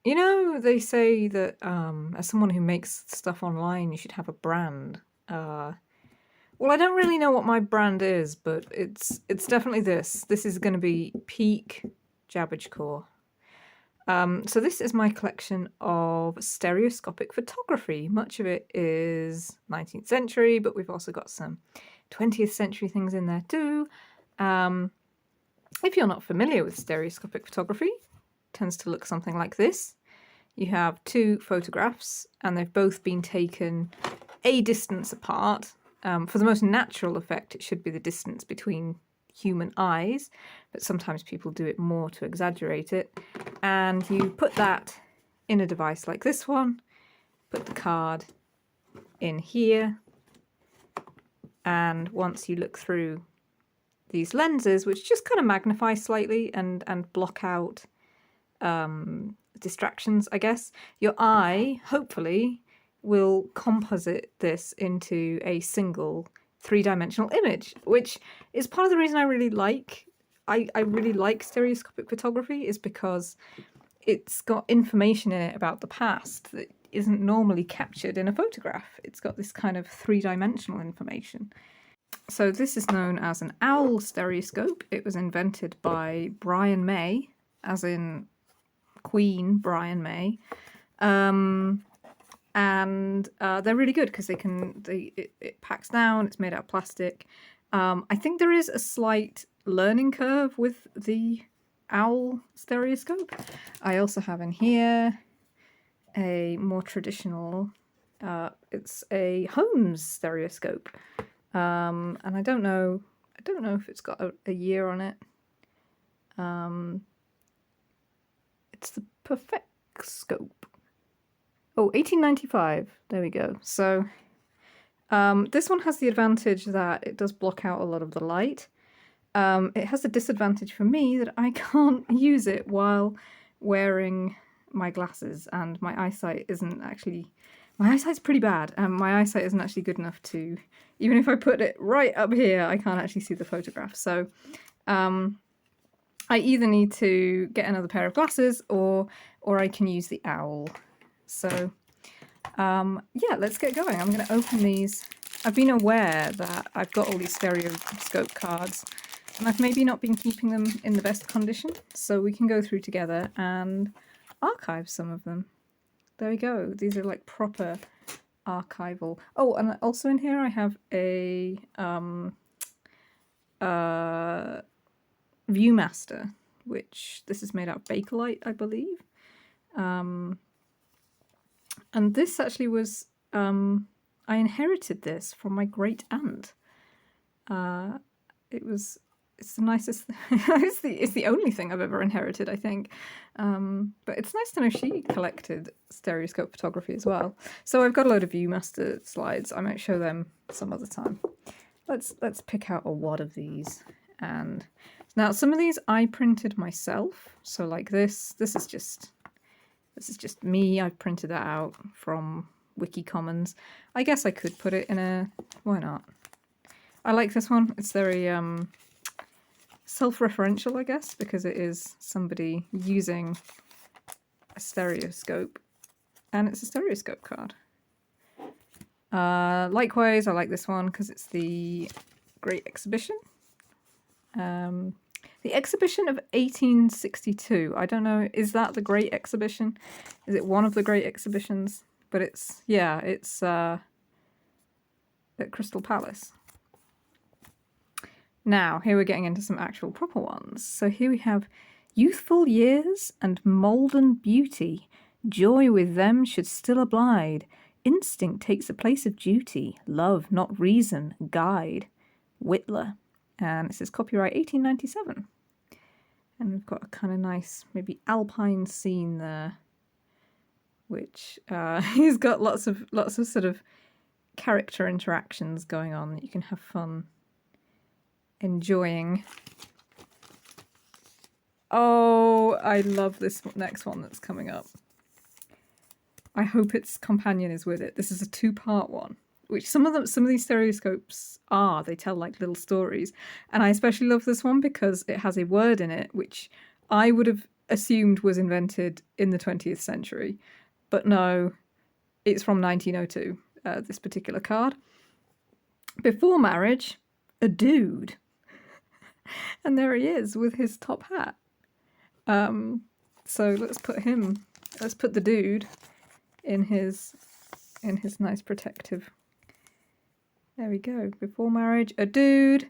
You know, they say that as someone who makes stuff online, you should have a brand. Well, I don't really know what my brand is, but it's definitely this. This is going to be peak Jabberjaw. So this is my collection of stereoscopic photography. Much of it is 19th century, but we've also got some 20th century things in there too. If you're not familiar with stereoscopic photography, it tends to look something like this. You have two photographs, and they've both been taken a distance apart. For the most natural effect, it should be the distance between human eyes, but sometimes people do it more to exaggerate it. And you put that in a device like this one, put the card in here, and once you look through these lenses, which just kind of magnify slightly and block out distractions, I guess, your eye, hopefully, will composite this into a single three-dimensional image, which is part of the reason I really like stereoscopic photography, is because it's got information in it about the past that isn't normally captured in a photograph. It's got this kind of three-dimensional information. So this is known as an owl stereoscope. It was invented by Brian May, as in Queen Brian May. And they're really good because it packs down. It's made out of plastic. I think there is a slight learning curve with the owl stereoscope. I also have in here a more traditional. It's a Holmes stereoscope, and I don't know if it's got a year on it. It's the Perfect Scope. Oh, 1895. There we go. So this one has the advantage that it does block out a lot of the light. It has a disadvantage for me that I can't use it while wearing my glasses, and my eyesight isn't actually... My eyesight's pretty bad, and my eyesight isn't actually good enough to... Even if I put it right up here, I can't actually see the photograph. So I either need to get another pair of glasses, or I can use the owl. So, yeah, let's get going. I'm going to open these. I've been aware that I've got all these stereoscope cards, and I've maybe not been keeping them in the best condition, so we can go through together and archive some of them. There we go. These are like proper archival. Oh, and also in here I have a Viewmaster, which this is made out of Bakelite, I believe. And this actually was, I inherited this from my great aunt. It's the nicest, it's the only thing I've ever inherited, I think. But it's nice to know she collected stereoscope photography as well. So I've got a load of Viewmaster slides. I might show them some other time. Let's pick out a wad of these. And now some of these I printed myself. So like this is just me. I've printed that out from Wiki Commons. I guess I could put it in a... Why not? I like this one. It's very self-referential, I guess, because it is somebody using a stereoscope, and it's a stereoscope card. Likewise, I like this one because it's the Great Exhibition. The Exhibition of 1862. I don't know, is that the Great Exhibition? Is it one of the Great Exhibitions? But it's, yeah, it's at Crystal Palace. Now, here we're getting into some actual proper ones. So here we have youthful years and molden beauty. Joy with them should still abide. Instinct takes the place of duty. Love, not reason, guide. Whitler. And it says copyright 1897. And we've got a kind of nice, maybe alpine scene there, which he's got lots of sort of character interactions going on that you can have fun enjoying. Oh, I love this next one that's coming up. I hope its companion is with it. This is a two-part one, which some of these stereoscopes are. They tell like little stories, and I especially love this one because it has a word in it which I would have assumed was invented in the 20th century. But no, it's from 1902, this particular card. Before marriage, a dude. And there he is with his top hat. So let's put the dude in his nice protective. There we go. Before marriage, a dude.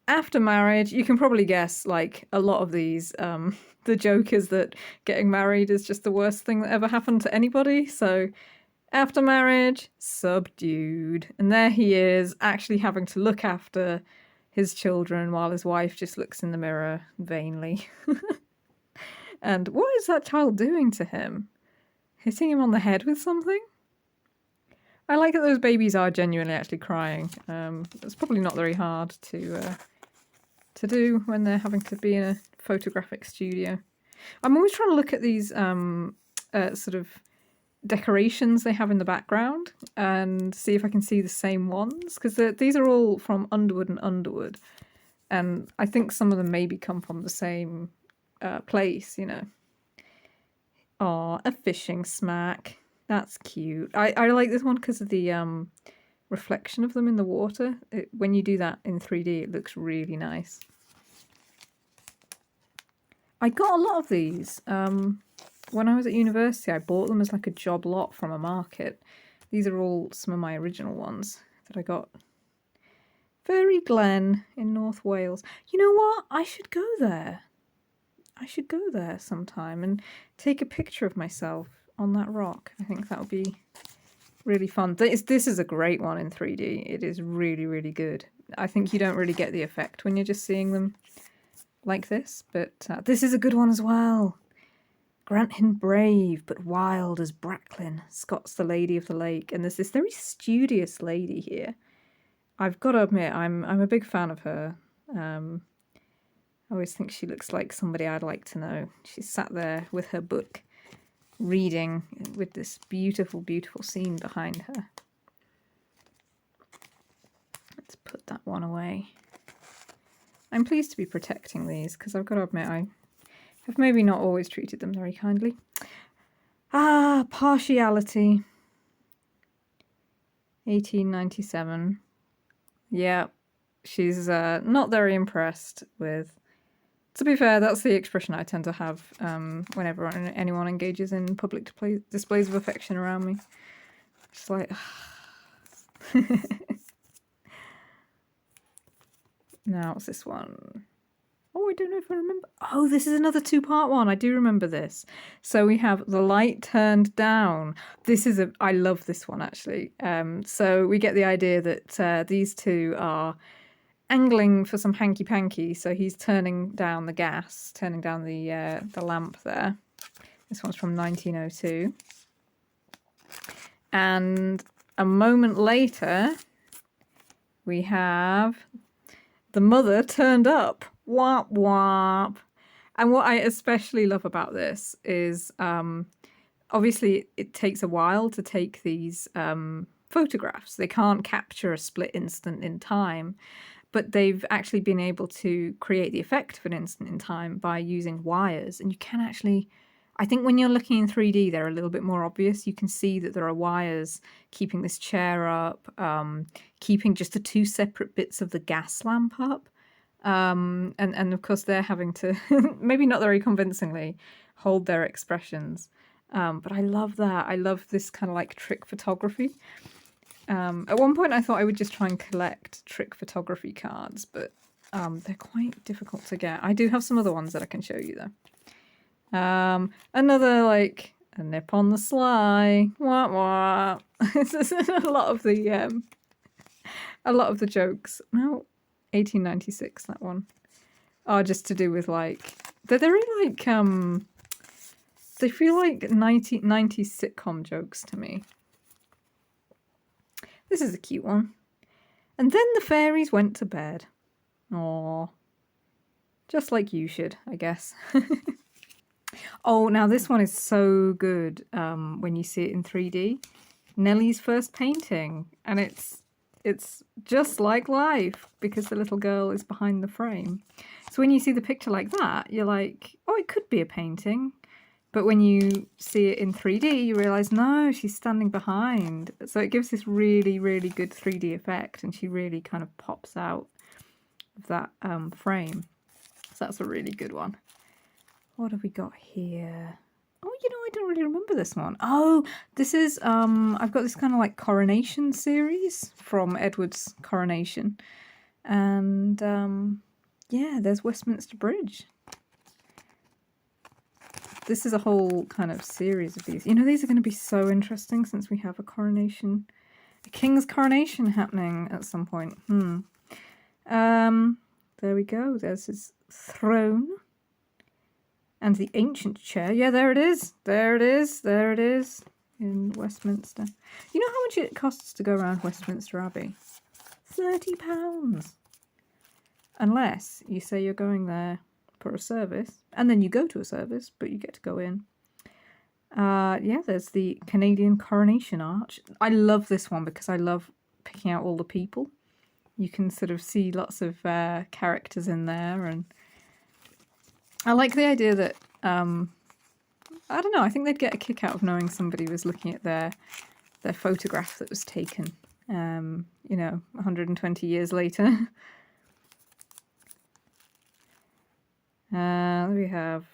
After marriage, you can probably guess, like, a lot of these, the joke is that getting married is just the worst thing that ever happened to anybody. So after marriage, subdued. And there he is, actually having to look after his children while his wife just looks in the mirror vainly. And what is that child doing to him? Hitting him on the head with something? I like that those babies are genuinely actually crying. It's probably not very hard to do when they're having to be in a photographic studio. I'm always trying to look at these sort of decorations they have in the background and see if I can see the same ones, because these are all from Underwood and Underwood, and I think some of them maybe come from the same place, you know. Aw, a fishing smack. That's cute. I like this one because of the reflection of them in the water. When you do that in 3D, it looks really nice. I got a lot of these. When I was at university, I bought them as like a job lot from a market. These are all some of my original ones that I got. Fairy Glen in North Wales. You know what? I should go there. I should go there sometime and take a picture of myself on that rock. I think that would be really fun. This is a great one in 3D. It is really, really good. I think you don't really get the effect when you're just seeing them like this, but this is a good one as well. Grant him brave, but wild as Bracklin, Scott's the Lady of the Lake. And there's this very studious lady here. I've got to admit, I'm a big fan of her. I always think she looks like somebody I'd like to know. She's sat there with her book, reading, with this beautiful, beautiful scene behind her. Let's put that one away. I'm pleased to be protecting these, because I've got to admit, I have maybe not always treated them very kindly. Ah, Partiality. 1897. Yeah, she's not very impressed with... To be fair, that's the expression I tend to have whenever anyone engages in public displays of affection around me. Just like... Now, what's this one? Oh, I don't know if I remember. Oh, this is another two-part one. I do remember this. So we have The Light Turned Down. I love this one, actually. So we get the idea that these two are angling for some hanky-panky. So he's turning down the gas, turning down the lamp there. This one's from 1902. And a moment later, we have the mother turned up. Womp womp. And what I especially love about this is obviously it takes a while to take these photographs. They can't capture a split instant in time, but they've actually been able to create the effect of an instant in time by using wires. And you can actually, I think when you're looking in 3D, they're a little bit more obvious. You can see that there are wires keeping this chair up, keeping just the two separate bits of the gas lamp up. And of course they're having to, maybe not very convincingly, hold their expressions. But I love that. I love this kind of like trick photography. At one point I thought I would just try and collect trick photography cards, but they're quite difficult to get. I do have some other ones that I can show you though. Another like a nip on the sly, wah wah. a lot of the jokes. No, 1896, that one. Are just to do with like they're very like they feel like 90s sitcom jokes to me. This is a cute one. And then the fairies went to bed. Aww. Just like you should, I guess. Oh, now this one is so good when you see it in 3D. Nellie's first painting. And it's just like life because the little girl is behind the frame. It's So when you see the picture like that, you're like, oh, it could be a painting. But when you see it in 3D, you realise, no, she's standing behind. So it gives this really, really good 3D effect, and she really kind of pops out of that frame. So that's a really good one. What have we got here? Oh, you know, I don't really remember this one. Oh, this is, I've got this kind of like coronation series from Edward's coronation. And yeah, there's Westminster Bridge. This is a whole kind of series of these. You know, these are going to be so interesting since we have a coronation, a king's coronation happening at some point. There we go. There's his throne. And the ancient chair. Yeah, there it is. There it is. There it is. In Westminster. You know how much it costs to go around Westminster Abbey? £30. Unless you say you're going there for a service, and then you go to a service, but you get to go in. Yeah, there's the Canadian Coronation Arch. I love this one because I love picking out all the people. You can sort of see lots of characters in there, and I like the idea that, I don't know, I think they'd get a kick out of knowing somebody was looking at their photograph that was taken, you know, 120 years later. We have,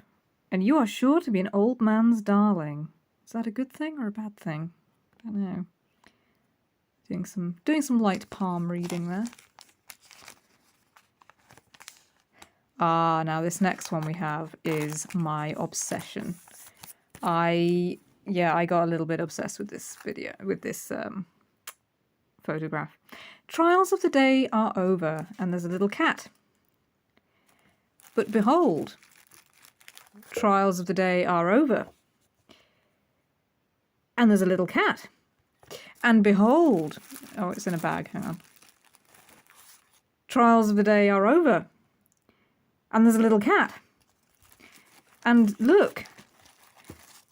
and you are sure to be an old man's darling. Is that a good thing or a bad thing? I don't know. Doing some light palm reading there. Now this next one we have is my obsession. I got a little bit obsessed with this photograph. Trials of the day are over, and there's a little cat. But behold, trials of the day are over, and there's a little cat. And behold, oh, it's in a bag, hang on. Trials of the day are over, and there's a little cat. And look,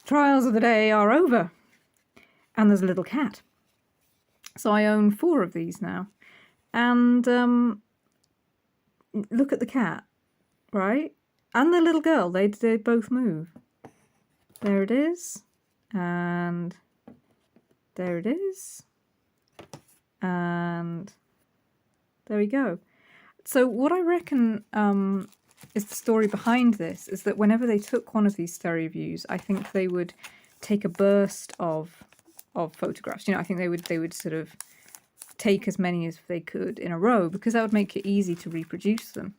trials of the day are over, and there's a little cat. So I own 4 of these now. And look at the cat. Right? And the little girl, they both move. There it is. And there it is. And there we go. So what I reckon is the story behind this is that whenever they took one of these Stereoviews, I think they would take a burst of photographs. You know, I think they would sort of take as many as they could in a row, because that would make it easy to reproduce them.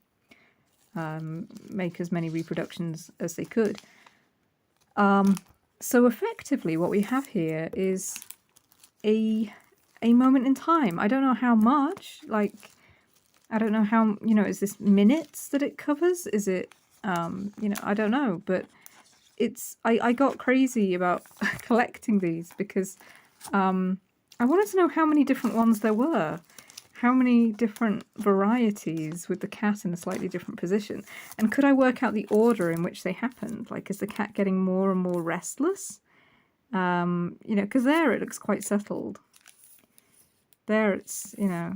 Make as many reproductions as they could. So effectively what we have here is a moment in time. I don't know how much, like, I don't know how, you know, is this minutes that it covers? Is it, you know, I don't know, but it's, I got crazy about collecting these because I wanted to know how many different ones there were. How many different varieties with the cat in a slightly different position? And could I work out the order in which they happened? Like, is the cat getting more and more restless? You know, because there it looks quite settled. There it's, you know,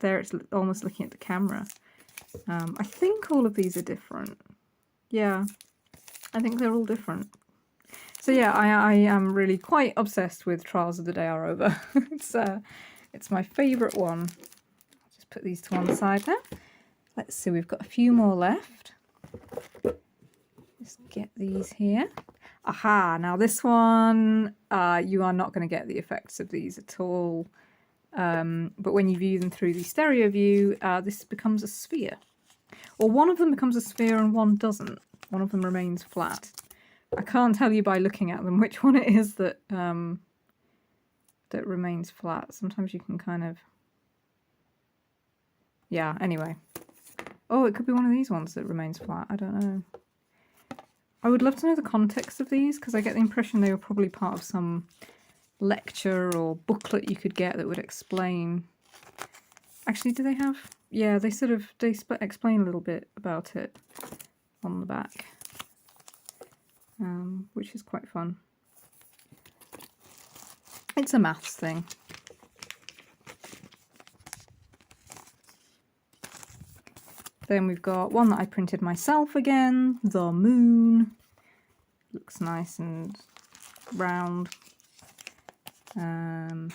there it's almost looking at the camera. I think all of these are different. Yeah, I think they're all different. So yeah, I am really quite obsessed with Trials of the Day Are Over. It's my favourite one. I'll just put these to one side now. Let's see, we've got a few more left. Just get these here. Aha, now this one, you are not going to get the effects of these at all. But when you view them through the stereo view, this becomes a sphere. Or one of them becomes a sphere and one doesn't. One of them remains flat. I can't tell you by looking at them which one it is that that remains flat. Sometimes you can kind of, yeah, anyway. Oh, it could be one of these ones that remains flat. I don't know. I would love to know the context of these, because I get the impression they were probably part of some lecture or booklet you could get that would explain. Actually, do they have? Yeah, they sort of, they explain a little bit about it on the back, which is quite fun. It's a maths thing. Then we've got one that I printed myself again, the moon. Looks nice and round. That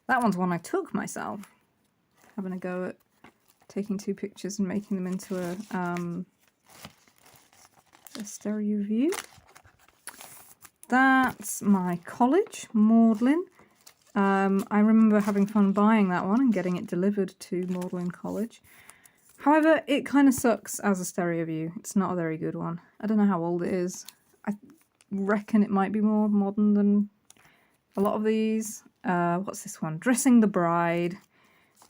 one's one I took myself. Having a go at taking 2 pictures and making them into a stereo view. That's my college, Magdalen. I remember having fun buying that one and getting it delivered to Magdalen College. However, it kind of sucks as a stereo view. It's not a very good one. I don't know how old it is. I reckon it might be more modern than a lot of these. What's this one? Dressing the Bride.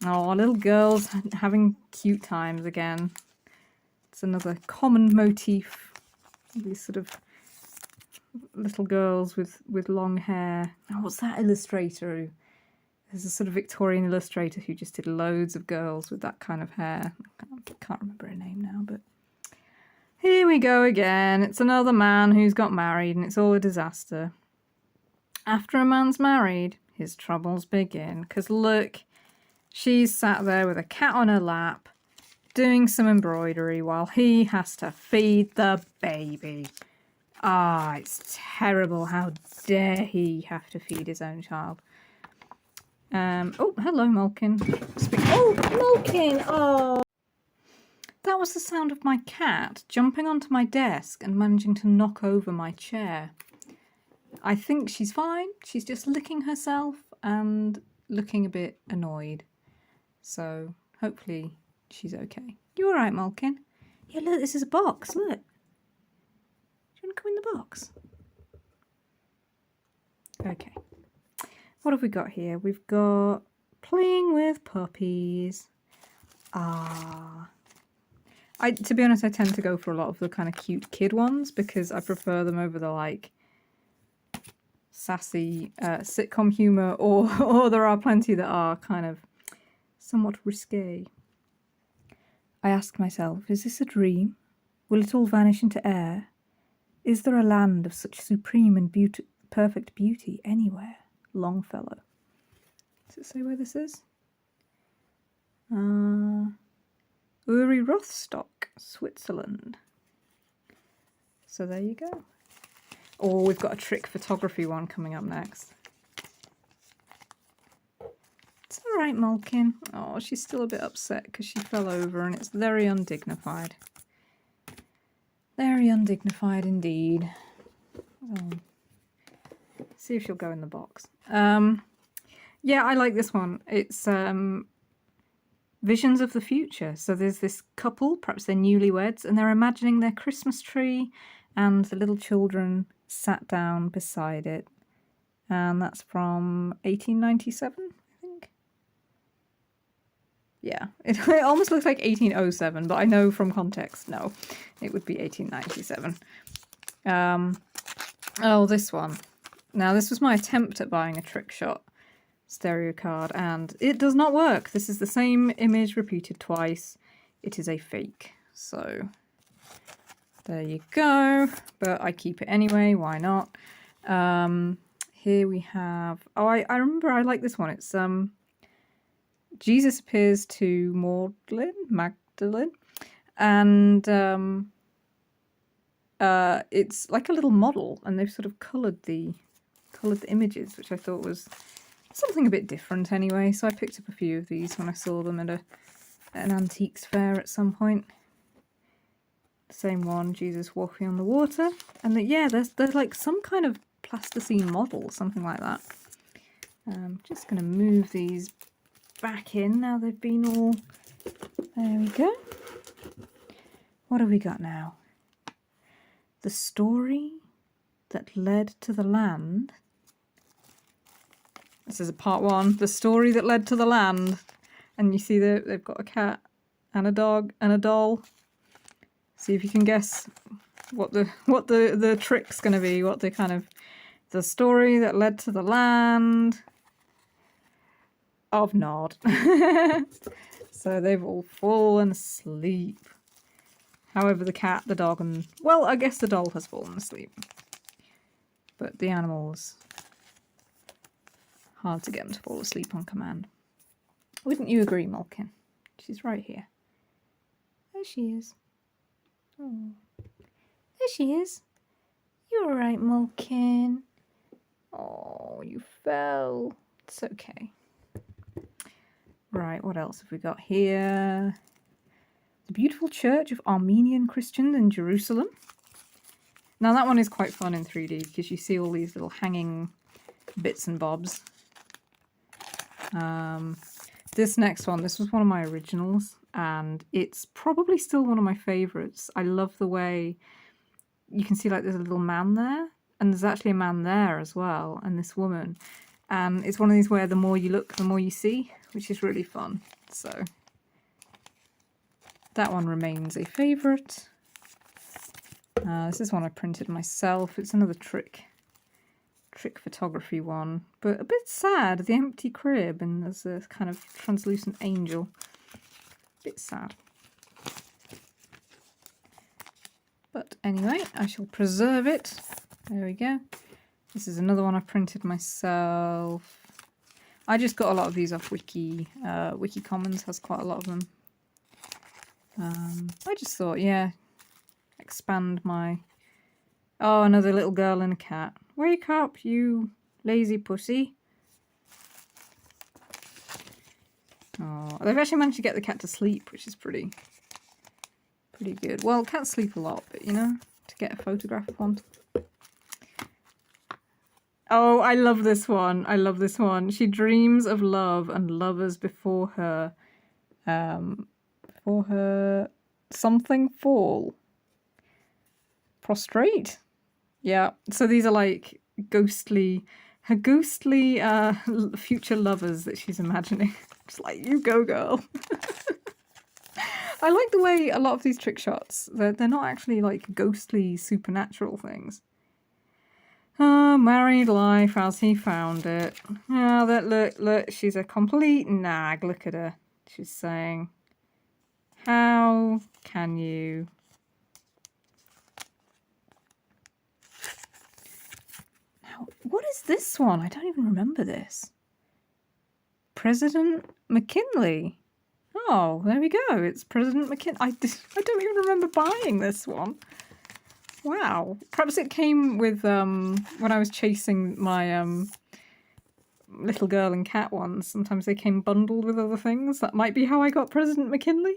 Oh, little girls having cute times again. It's another common motif. These sort of little girls with long hair. Oh, what's that illustrator? There's a sort of Victorian illustrator who just did loads of girls with that kind of hair. I can't remember her name now, but here we go again. It's another man who's got married and it's all a disaster. After a man's married, his troubles begin. Because look, she's sat there with a cat on her lap doing some embroidery while he has to feed the baby. Ah, it's terrible. How dare he have to feed his own child? Oh, hello, Malkin. Oh, Malkin! Oh! That was the sound of my cat jumping onto my desk and managing to knock over my chair. I think she's fine. She's just licking herself and looking a bit annoyed. So, hopefully, she's okay. You alright, Malkin? Yeah, look, this is a box. Look. Do you want to come in the box? Okay. What have we got here? We've got playing with puppies. Ah. To be honest, I tend to go for a lot of the kind of cute kid ones because I prefer them over the like sassy sitcom humour or there are plenty that are kind of somewhat risque. I ask myself, is this a dream? Will it all vanish into air? Is there a land of such supreme and perfect beauty anywhere? Longfellow. Does it say where this is? Uri Rothstock, Switzerland. So there you go. Oh, we've got a trick photography one coming up next. It's all right, Malkin. Oh, she's still a bit upset because she fell over and it's very undignified. Very undignified indeed. Oh. See if she'll go in the box. Yeah, I like this one. It's visions of the future. So there's this couple, perhaps they're newlyweds, and they're imagining their Christmas tree and the little children sat down beside it. And that's from 1897, I think. Yeah, it almost looks like 1807, but I know from context, no, it would be 1897. Oh, this one. Now, this was my attempt at buying a trick shot stereo card, and it does not work. This is the same image repeated twice. It is a fake. So, there you go. But I keep it anyway. Why not? Here we have... Oh, I remember I like this one. It's Jesus appears to Magdalene. And it's like a little model, and they've sort of coloured the images, which I thought was something a bit different anyway. So I picked up a few of these when I saw them at an antiques fair at some point. Same one, Jesus walking on the water, and yeah, there's like some kind of plasticine model, something like that. Just going to move these back in now they've been all... There we go. What have we got now? The story that led to the land. This is a part one. The story that led to the land. And you see they've got a cat and a dog and a doll. See if you can guess what the trick's going to be. What the kind of... The story that led to the land of Nod. So they've all fallen asleep. However, the cat, the dog, and... Well, I guess the doll has fallen asleep. But the animals... Hard to get them to fall asleep on command. Wouldn't you agree, Malkin? She's right here. There she is. Oh, there she is. You all right, Mulkin? Oh, you fell. It's okay. Right, what else have we got here? The beautiful church of Armenian Christians in Jerusalem. Now that one is quite fun in 3D because you see all these little hanging bits and bobs. This next one, this was one of my originals and it's probably still one of my favourites. I love the way you can see like there's a little man there and there's actually a man there as well and this woman. And it's one of these where the more you look, the more you see, which is really fun. So that one remains a favourite. This is one I printed myself. It's another trick photography one, but a bit sad. The empty crib and there's a kind of translucent angel. Bit sad. But anyway, I shall preserve it. There we go. This is another one I printed myself. I just got a lot of these off Wiki. Wiki Commons has quite a lot of them. I just thought, yeah, expand my... Oh, another little girl and a cat. Wake up, you lazy pussy. Oh, they've actually managed to get the cat to sleep, which is pretty good. Well, cats sleep a lot, but you know, to get a photograph of one. Oh, I love this one. I love this one. She dreams of love and lovers before her something fall. Prostrate? Yeah. So these are like her ghostly future lovers that she's imagining. Just like, you go, girl. I like the way a lot of these trick shots, they're not actually like ghostly supernatural things. Married life as he found it. Oh, that look, she's a complete nag. Look at her. She's saying, how can you? Now, what is this one? I don't even remember this. President McKinley. Oh, there we go. It's President McKinley. I don't even remember buying this one. Wow. Perhaps it came with, when I was chasing my little girl and cat ones, sometimes they came bundled with other things. That might be how I got President McKinley.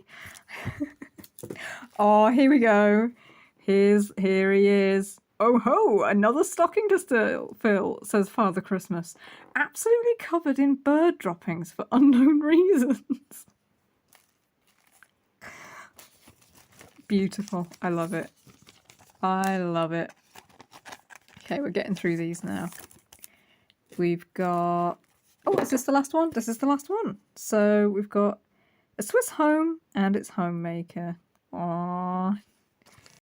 Oh, here we go. Here he is. Oh ho, another stocking to fill, says Father Christmas. Absolutely covered in bird droppings for unknown reasons. Beautiful. I love it. I love it. Okay, we're getting through these now. We've got... Oh, is this the last one? This is the last one. So we've got a Swiss home and its homemaker. Aww.